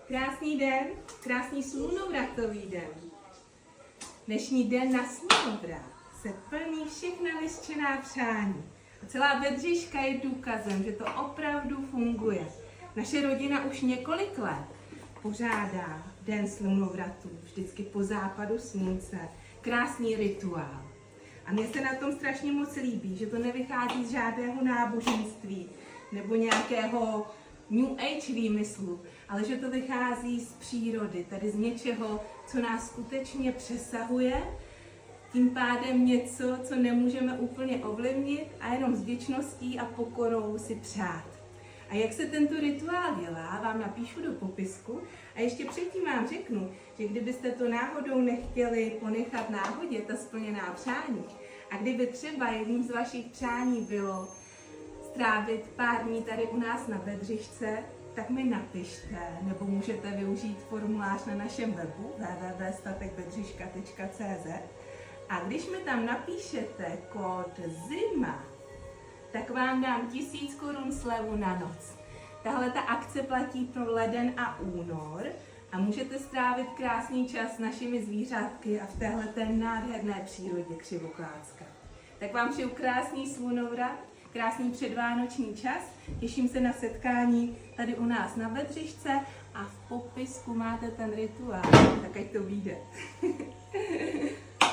Krásný den, krásný slunovratový den. Dnešní den na slunovrát se plní všechna vyřčená přání. A celá Bedřiška je důkazem, že to opravdu funguje. Naše rodina už několik let pořádá den slunovratů, vždycky po západu slunce. Krásný rituál. A mně se na tom strašně moc líbí, že to nevychází z žádného náboženství nebo nějakého New Age výmyslu, ale že to vychází z přírody, tedy z něčeho, co nás skutečně přesahuje, tím pádem něco, co nemůžeme úplně ovlivnit a jenom s vděčností a pokorou si přát. A jak se tento rituál dělá, vám napíšu do popisku a ještě předtím vám řeknu, že kdybyste to náhodou nechtěli ponechat náhodě, ta splněná přání, a kdyby třeba jedním z vašich přání bylo strávit pár dní tady u nás na Bedřišce, tak mi napište, nebo můžete využít formulář na našem webu www.statekbedřiška.cz a když mi tam napíšete kód ZIMA, tak vám dám 1000 korun slevu na noc. Tahle ta akce platí pro leden a únor a můžete strávit krásný čas s našimi zvířátky a v téhleté nádherné přírodě Křivoklátska. Tak vám přeju krásný slunovrat, krásný předvánoční čas, těším se na setkání tady u nás na Bedřišce a v popisku máte ten rituál, tak ať to vyjde.